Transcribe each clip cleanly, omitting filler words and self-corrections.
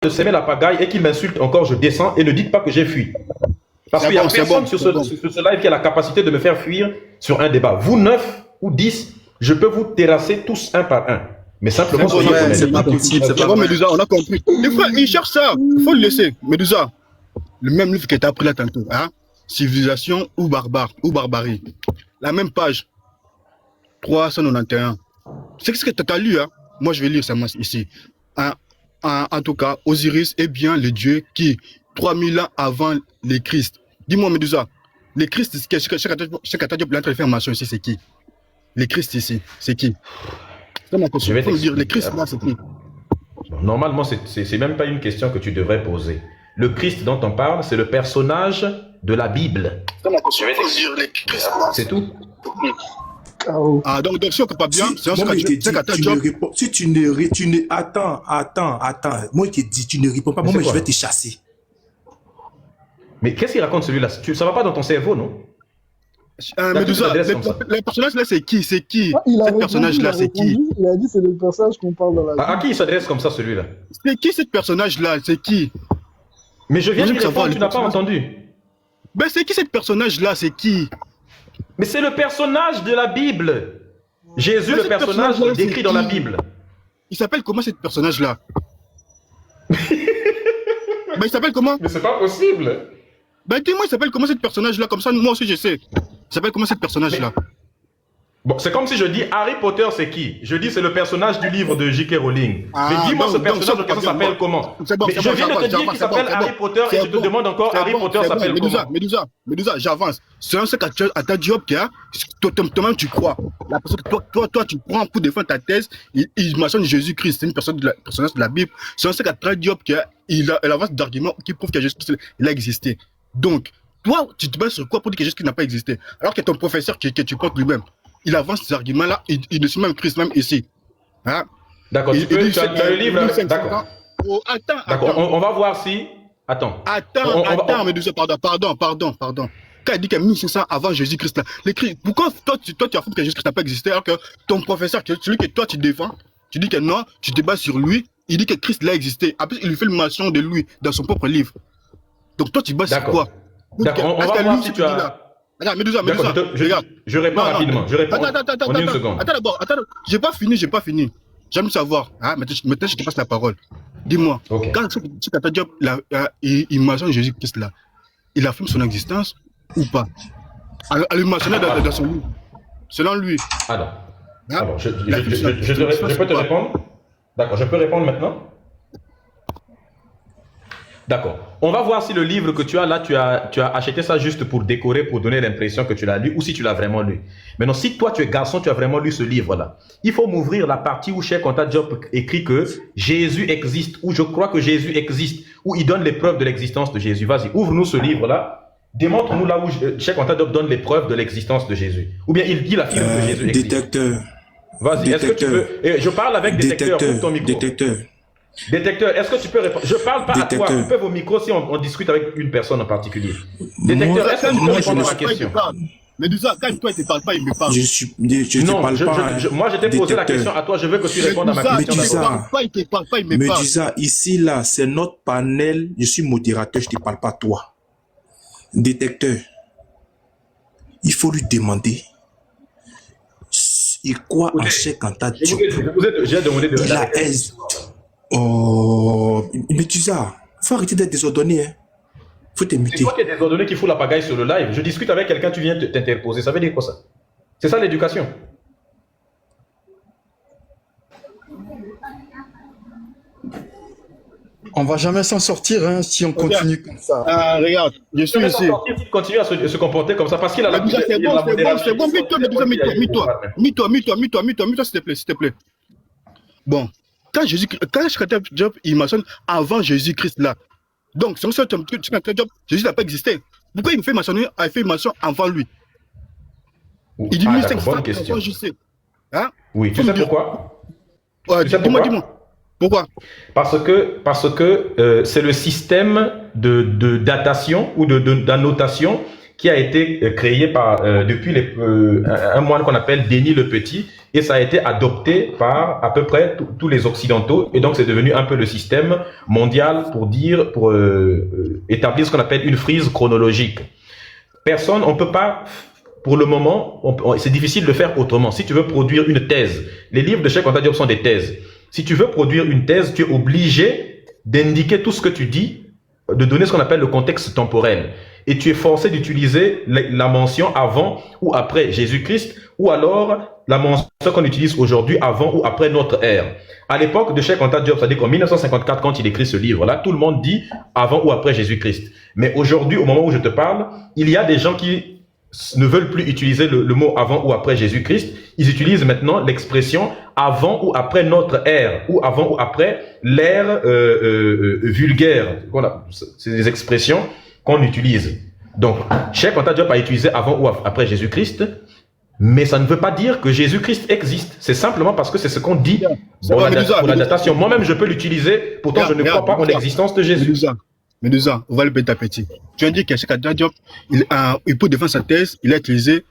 de semer la pagaille et qu'il m'insulte encore, je descends et ne dites pas que j'ai fui. Parce qu'il n'y a personne sur ce live qui a la capacité de me faire fuir sur un débat. Vous 9 ou 10, je peux vous terrasser tous un par un. Mais simplement, c'est pas possible. C'est pas Médusa, on a compris. Des fois, il cherche ça. Il faut le laisser. Médusa, le même livre que tu as pris là tantôt. Hein? Civilisation ou barbarie. La même page. 391. C'est ce que tu as lu. Hein? Moi, je vais lire ça ici. En tout cas, Osiris est bien le dieu qui, 3000 ans avant les Christ. Dis-moi, Médusa, les Christ, chaque Diop est en train de faire mention ici, c'est qui? Les Christ ici, c'est qui? Je vais te dire, les Christ là, c'est qui? Normalement, c'est même pas une question que tu devrais poser. Le Christ dont on parle, c'est le personnage de la Bible. Je vais te dire, les Christ là. C'est tout. Ah, donc si on ne peut pas bien, c'est un si tu ne attends. Moi, je te dis, tu ne réponds pas. Moi, je vais te chasser. Mais qu'est-ce qu'il raconte celui-là? Ça ne va pas dans ton cerveau, non? Médusa, le personnage là, c'est qui? C'est qui? Ce personnage-là, c'est qui? Il a dit c'est le personnage qu'on parle dans la vie. À qui il s'adresse comme ça, celui-là? C'est qui ce personnage-là? C'est qui? Mais je viens de répondre, tu n'as pas entendu. Ben, c'est qui ce personnage-là? C'est qui? Mais c'est le personnage de la Bible. Jésus, le personnage décrit dans la Bible. Il s'appelle comment ce personnage-là? Ben, il s'appelle comment? Mais c'est pas possible. Ben, dis-moi, il s'appelle comment ce personnage-là? Comme ça, moi aussi, je sais. Il s'appelle comment ce personnage-là? Bon, c'est comme si je dis Harry Potter, c'est qui? Je dis c'est le personnage du livre de J.K. Rowling. Mais dis-moi ce personnage, ça s'appelle comment? Je viens de te dire qu'il s'appelle Harry Potter et je te demande encore Harry Potter s'appelle comment? Médusa, j'avance. C'est un truc à ta job qui a, toi-même tu crois. La personne que toi tu prends pour défendre ta thèse, il mentionne Jésus-Christ, c'est une personnage de la Bible. C'est un truc à ta job qui a, il avance d'arguments qui prouvent que Jésus-Christ il a existé. Donc, toi, tu te bases sur quoi pour dire que Jésus-Christ n'a pas existé? Alors que ton professeur que tu portes lui-même, il avance ces arguments-là, il ne suit même Christ, même ici. Hein? D'accord, tu as le livre. D'accord. Oh, attends. D'accord, on va voir si. Attends, Médusa, pardon. Quand il dit qu'il y a 1500 avant Jésus-Christ, là, pourquoi toi tu affirmes que Jésus-Christ n'a pas existé alors que ton professeur, celui que toi tu défends, tu dis que non, tu te bases sur lui, il dit que Christ l'a existé. Après, il lui fait le mention de lui dans son propre livre. Donc toi, tu te bases sur quoi? D'accord, on va voir si tu as. Regarde, Médusa, regarde. Je réponds rapidement. Je réponds. Attends, une seconde. Attends d'abord. J'ai pas fini. J'aime savoir. Hein? Maintenant, je te passe la parole. Dis-moi, quand ta job, il mentionne Jésus-Christ là, il affirme son existence ou pas? À lui mentionner dans son livre. Selon lui. Alors, je peux te répondre? D'accord, je peux répondre maintenant? D'accord. On va voir si le livre que tu as là, tu as acheté ça juste pour décorer, pour donner l'impression que tu l'as lu, ou si tu l'as vraiment lu. Maintenant, si toi, tu es garçon, tu as vraiment lu ce livre-là, il faut m'ouvrir la partie où Cheikh Anta Diop écrit que Jésus existe, ou je crois que Jésus existe, où il donne les preuves de l'existence de Jésus. Vas-y, ouvre-nous ce livre-là. Démontre-nous là où Cheikh Anta Diop donne les preuves de l'existence de Jésus. Ou bien il dit la figure que Jésus existe. Détecteur. Vas-y, est-ce que tu peux... Je parle avec détecteur, pour ton micro. Détecteur, est-ce que tu peux répondre? Je parle pas à toi, coupez vos micros si on discute avec une personne en particulier. Détecteur, est-ce que tu peux répondre à ma question? Mais déjà, quand toi, il ne te parle pas, il me parle. Je ne parle pas. Moi, je t'ai posé la question à toi, je veux que tu répondes à ma question. Il ne te parle pas, il me parle. Médusa, ici, là, c'est notre panel, je suis modérateur, je ne te parle pas toi. Détecteur, il faut lui demander. Il croit en Cheikh Anta Diop. J'ai demandé de... Il a aise. Oh, Médusa, il faut arrêter d'être désordonné. Hein. Faut te muter. C'est toi qui es désordonné qui fout la pagaille sur le live. Je discute avec quelqu'un, tu viens t'interposer. Ça veut dire quoi ça? C'est ça l'éducation. On va jamais s'en sortir hein, si on continue comme ça. Regarde, je suis ici. Continue à se comporter comme ça parce qu'il a la... C'est bon, mets-toi, s'il te plaît. Bon. Quand Cheikh Anta Diop, il mentionne avant Jésus-Christ là. Donc, c'est Cheikh Anta Diop, Jésus n'a pas existé. Pourquoi il me fait mentionner, il fait mention avant lui? Il dit 1500 avant Jésus. Hein? Oui, tu sais pourquoi? Dis-moi. Pourquoi? Parce que c'est le système de datation ou d'annotation qui a été créé par, depuis un moine qu'on appelle Denis le Petit, et ça a été adopté par à peu près tous les Occidentaux, et donc c'est devenu un peu le système mondial pour établir ce qu'on appelle une frise chronologique. Personne, on peut pas, pour le moment, c'est difficile de faire autrement. Si tu veux produire une thèse, les livres de Cheikh Anta Diop sont des thèses. Si tu veux produire une thèse, tu es obligé d'indiquer tout ce que tu dis, de donner ce qu'on appelle le contexte temporel. Et tu es forcé d'utiliser la mention avant ou après Jésus-Christ, ou alors la mention qu'on utilise aujourd'hui avant ou après notre ère. À l'époque de Cheikh Anta Diop, c'est-à-dire qu'en 1954, quand il écrit ce livre-là, tout le monde dit avant ou après Jésus-Christ. Mais aujourd'hui, au moment où je te parle, il y a des gens qui ne veulent plus utiliser le mot avant ou après Jésus-Christ. Ils utilisent maintenant l'expression avant ou après notre ère, ou avant ou après l'ère vulgaire. Voilà, c'est des expressions qu'on utilise. Donc, Cheikh Anta Diop a utilisé avant ou après Jésus-Christ, mais ça ne veut pas dire que Jésus-Christ existe. C'est simplement parce que c'est ce qu'on dit pour la datation. Moi-même, je peux l'utiliser, pourtant je ne crois pas en l'existence de Jésus. Médusa, on va le petit à petit. Tu as dit que Cheikh Anta Diop, il peut défendre sa thèse, il a utilisé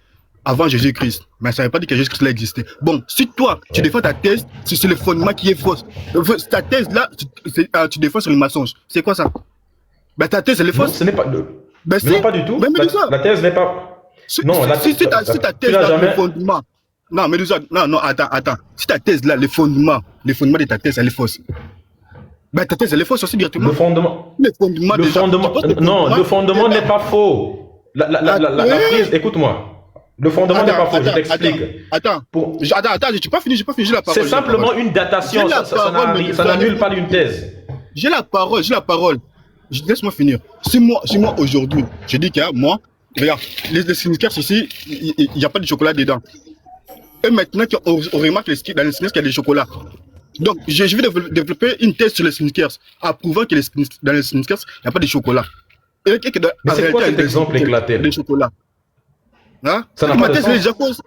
avant Jésus-Christ. Mais ça ne veut pas dire que Jésus-Christ a existé. Bon, si toi, tu défends ta thèse, c'est le fondement qui est faux. Ta thèse là, tu défends sur le mensonge. C'est quoi ça? Ben, ta thèse, elle est fausse. Non, ce n'est pas. Ben, non, pas du tout. La thèse n'est pas. Non, si ta thèse là, le fondement. Non, Médusa, non, attends. Si ta thèse là, le fondement de ta thèse, elle est fausse. Ben, ta thèse, elle est fausse aussi directement. Le fondement. Non, le fondement n'est pas faux. La prise, écoute-moi. Le fondement n'est pas faux, je t'explique. Attends, j'ai pas fini la parole. C'est simplement une datation, ça n'annule pas une thèse. J'ai la parole. Laisse-moi finir. Si moi aujourd'hui, je dis que moi, regarde, les sneakers ici, il n'y a pas de chocolat dedans. Et maintenant, on remarque dans les sneakers qu'il y a des chocolats. Donc, je vais développer une thèse sur les sneakers, en prouvant que dans les sneakers, il n'y a pas de chocolat. Mais c'est quoi cet exemple éclaté? Des chocolats. Hein? Ça n'a pas de sens.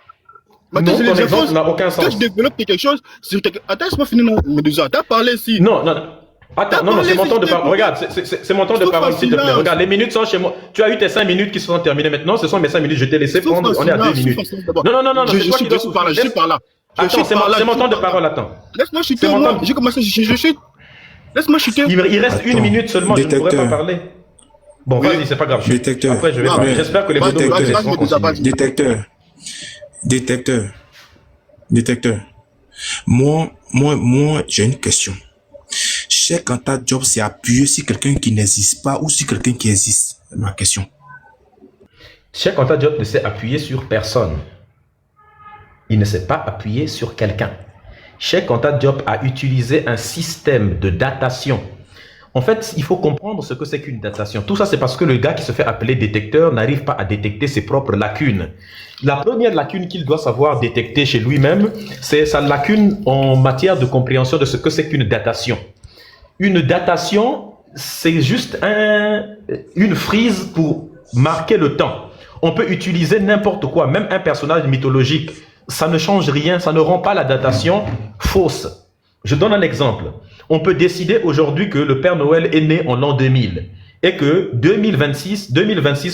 Ma thèse, ton exemple n'a aucun sens. Quand je développe quelque chose, attends, laisse-moi finir, Médusa. T'as parlé ici. Non. Attends, non, c'est mon temps de parole. Regarde, c'est mon temps de parole, s'il te plaît. Regarde, les minutes sont chez moi. Tu as eu tes 5 minutes qui sont terminées maintenant. Ce sont mes 5 minutes. Je t'ai laissé prendre. On est à 2 minutes. Non. Je suis par là. Attends, c'est mon temps de parole. Attends. Laisse-moi chuter. J'ai commencé. Je chute. Laisse-moi chuter. Il reste 1 minute seulement. Je ne pourrais pas parler. Bon, vas-y, c'est pas grave. Détecteur. Après, je vais parler. J'espère que les mots Détecteur. Moi, j'ai une question. Cheikh Anta Diop s'est appuyé sur quelqu'un qui n'existe pas ou sur quelqu'un qui existe? C'est ma question. Cheikh Anta Diop ne s'est appuyé sur personne. Il ne s'est pas appuyé sur quelqu'un. Cheikh Anta Diop a utilisé un système de datation. En fait, il faut comprendre ce que c'est qu'une datation. Tout ça, c'est parce que le gars qui se fait appeler détecteur n'arrive pas à détecter ses propres lacunes. La première lacune qu'il doit savoir détecter chez lui-même, c'est sa lacune en matière de compréhension de ce que c'est qu'une datation. Une datation, c'est juste une frise pour marquer le temps. On peut utiliser n'importe quoi, même un personnage mythologique. Ça ne change rien, ça ne rend pas la datation fausse. Je donne un exemple. On peut décider aujourd'hui que le Père Noël est né en l'an 2000 et que 2026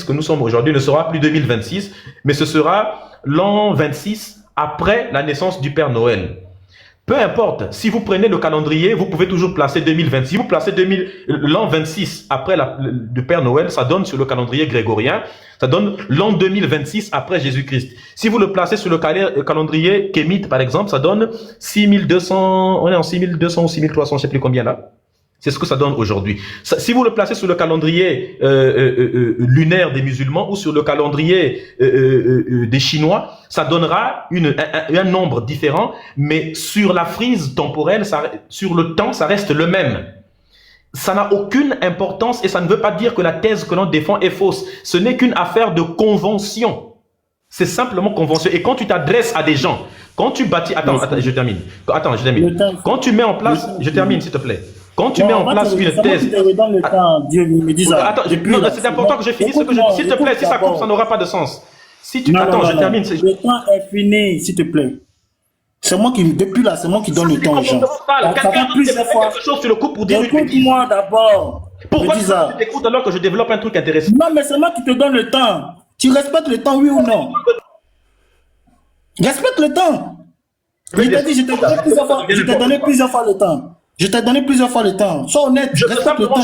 que nous sommes aujourd'hui ne sera plus 2026, mais ce sera l'an 26 après la naissance du Père Noël. Peu importe, si vous prenez le calendrier, vous pouvez toujours placer 2026. Si vous placez l'an 26 après le Père Noël, ça donne sur le calendrier grégorien, ça donne l'an 2026 après Jésus-Christ. Si vous le placez sur le calendrier kémite, par exemple, ça donne 6200, on est en 6200 ou 6300, je ne sais plus combien là. C'est ce que ça donne aujourd'hui. Si vous le placez sur le calendrier lunaire des musulmans ou sur le calendrier des Chinois, ça donnera un nombre différent, mais sur la frise temporelle, sur le temps, ça reste le même. Ça n'a aucune importance et ça ne veut pas dire que la thèse que l'on défend est fausse. Ce n'est qu'une affaire de convention. C'est simplement convention. Et quand tu t'adresses à des gens, quand tu bâtis... Attends, je termine. Quand tu mets en place... Je termine, s'il te plaît. Quand tu mets en place une thèse... Attends, c'est important que je finisse ce que je dis. S'il te plaît, si ça coupe, ça n'aura pas de sens. Attends, je termine. Le temps est fini, s'il te plaît. C'est moi qui, depuis là, c'est moi qui donne le temps aux gens. Quelqu'un plusieurs fois. Quelque chose, tu le coupes pour dire une bêtise. Écoute-moi d'abord. Pourquoi tu t'écoutes alors que je développe un truc intéressant? Non, mais c'est moi qui te donne le temps. Tu respectes le temps, oui ou non? Respecte le temps. Je t'ai dit, je t'ai donné plusieurs fois, je t'ai donné plusieurs fois le temps. Je t'ai donné plusieurs fois le temps. Sois honnête, respecte le temps.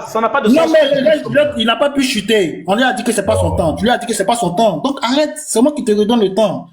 Ça n'a pas de Non, sens. mais il n'a pas pu chuter. On lui a dit que c'est pas son temps. Tu lui as dit que c'est pas son temps. Donc arrête, c'est moi qui te redonne le temps.